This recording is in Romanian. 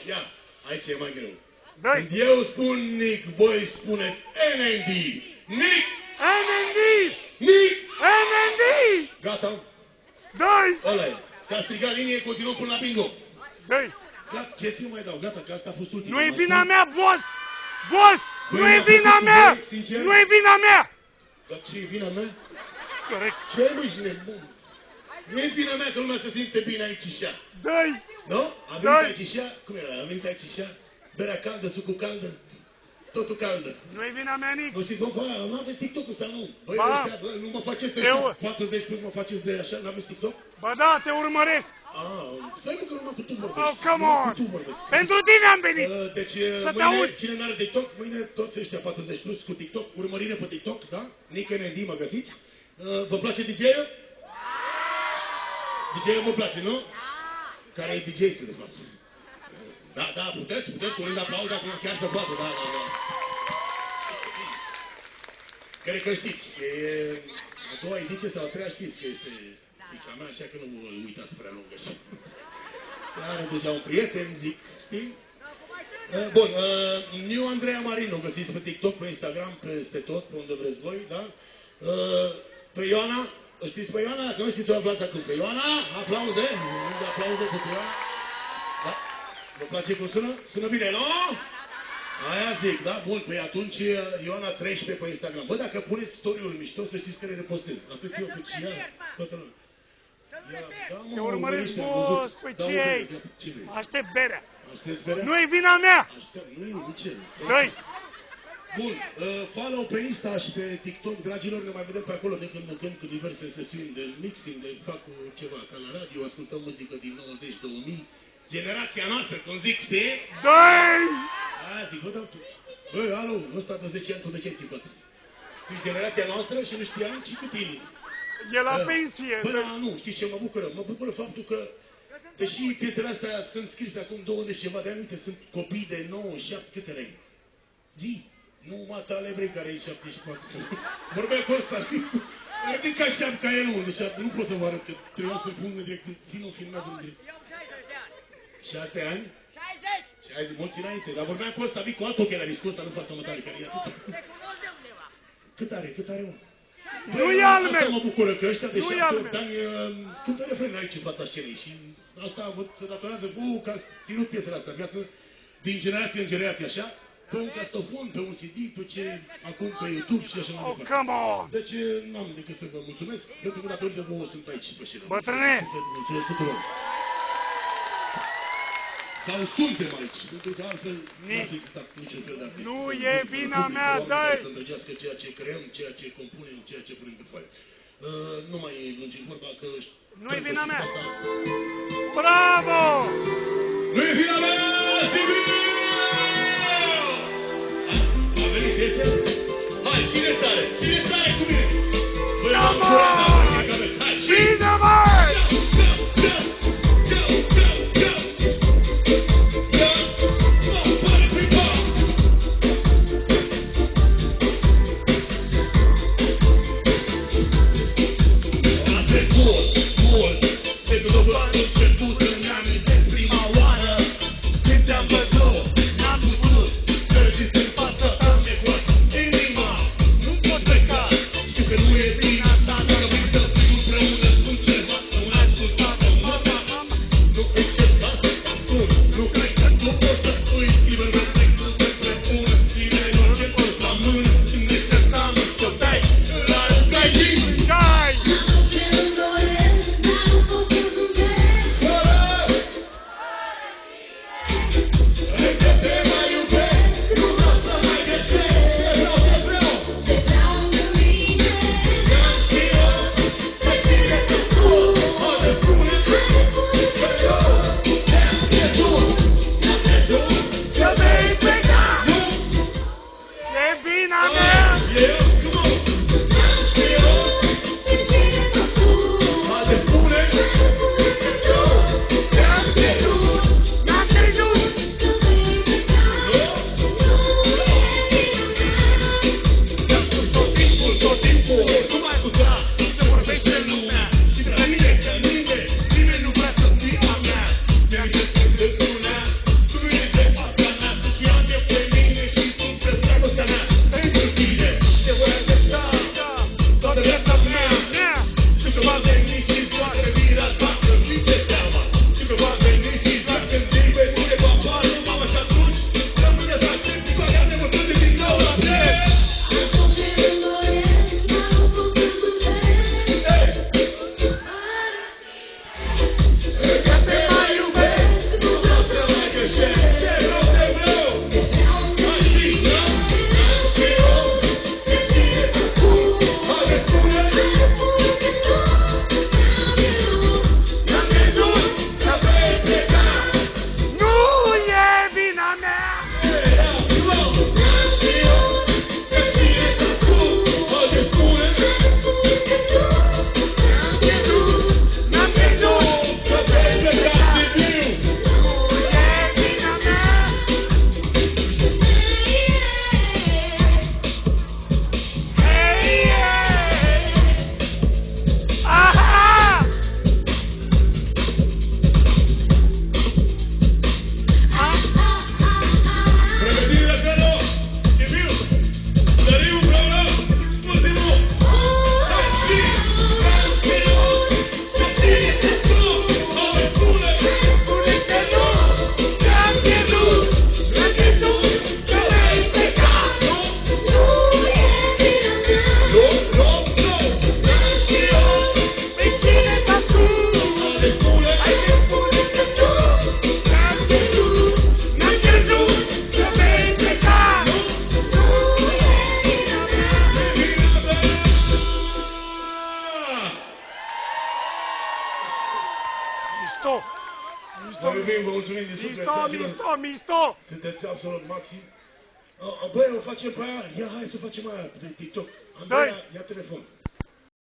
Ia, aici e mai greu. Dă-i. Când eu spun Nic, voi spuneți NND. Nic! NND! Nic! NND! Gata? Dă-i! Ăla e. S-a strigat linie, continuăm până la bingo. Dă-i! Gata, ce să mai dau? Gata, că asta a fost ultima. Nu-i vina mea, boss! Boss! Nu-i vina mea! Nu-i vina mea! Dar ce e vina mea? Corect. Ce ai, mă, nebun? Nu e vina mea că lumea se simte bine aici și așa. Dă-i! Nu? A venit aici și așa? Cum era? A venit aici și așa? Berea caldă, sucul caldă, totul caldă. Nu-i vina mea, Nic. Nu știți, bă, nu aveți TikTok-ul sau nu? Băi, Ba. ăștia, bă, nu mă faceți ăștia 40 plus, mă faceți de așa, n-aveți TikTok? Ba da, te urmăresc. Stai mă că numai cu tu vorbești. Oh, come Numai on! cu tu vorbești. Pentru tine am venit. Deci, Să te mâine, aud. cine n-are TikTok, mâine toți ăștia 40 plus cu TikTok, urmărire pe TikTok, da? Nick NND mă găsiți. Vă place DJ-ul? DJ-ul mă place, nu? Care e DJ-ță, de fapt. Da, puteți, cu rând aplauze, acum chiar să poată, da. Cred că știți, că e a doua ediție sau a treia, știți că este fiica mea, așa că nu mă uitați prea lungă și... Are deja un prieten, zic, știi? Bun, New Andreea Marin, o găsiți pe TikTok, pe Instagram, peste tot, pe unde vreți voi, da? Pe Ioana, o știți pe Ioana? Dacă nu știți, o aflați acum. Pe Ioana, aplauze, aplauze pentru Ioana. Da? Vă place cum sună? Sună bine, nu? Aia zic, da? Bun, păi atunci Ioana 13 pe Instagram. Bă, dacă puneți story-uri mișto, să știți că le repostez. Atât eu cât și ea, toată lumea. Te urmăresc, boss, păi ce e aici? Aștept berea. Aștepți berea? Nu-i vina mea. Aștept, nu e, nici el. Dă-i. Bun, follow pe Insta și pe TikTok, dragilor, ne mai vedem pe acolo de când în când cu diverse sesiuni de mixing, de fac ceva ca la radio, ascultăm muzică din 90-2000. Generația noastră, cum zic, știi? Dă-i! Aia zic, vă dau tu. Băi, alo, ăsta de 10 ani, tu de ce țipat? Tu e generația noastră și nu știam și cât inimi. E la pensie. Bă, da, nu, știi ce mă bucură? Mă bucură faptul că, deși piesele astea sunt scrise acum 20 ceva de ani, sunt copii de 97, câți ani ai? Zi! Nu mata alebrei care e 74. Vorbea cu ăsta. Ridic așa ca el, deci nu pot să vă arăt, că trebuia să pun direct, nu filmează direct. 6 ani? 60, mulți înainte, dar vorbeam cu ăsta, vii cu alt ochelari, cu ăsta, nu fața mătare, care e atât. Cât are, mă? Nu e al meu! Asta mă bucură, că ăștia de 7 ani cântă refrenul aici în fața scenei și asta se datorează vouă că ați ținut piesele astea în viață din generație în generație, așa? Pe un castofon, pe un CD, pe ce acum pe YouTube și așa mai departe. Come on! Deci n-am decât să vă mulțumesc, pentru că datorită vouă sunt aici pe scenă. Bătrâne! Mulțumesc tuturor! Sau suntem aici, pentru că altfel n-ar fi existat niciun fel de artist. Nu e vina mea, dai! Să îndrăgească ceea ce creăm, ceea ce compunem, ceea ce punem pe foaie. Nu mai lungim vorba că... Nu e vina mea! Bravo! Nu e vina mea, Sibiu! A venit piesă? Hai, cine sare? Cine sare cu mine? Băi, am curat, dar mă că aveți. Hai, cine mai? Vă iubim, vă mulțumim din suflet, dragilor. Mișto! Sunteți absolut maxim. Băi, o facem pe aia? Ia, hai să facem aia de TikTok. Andreea, ia telefon.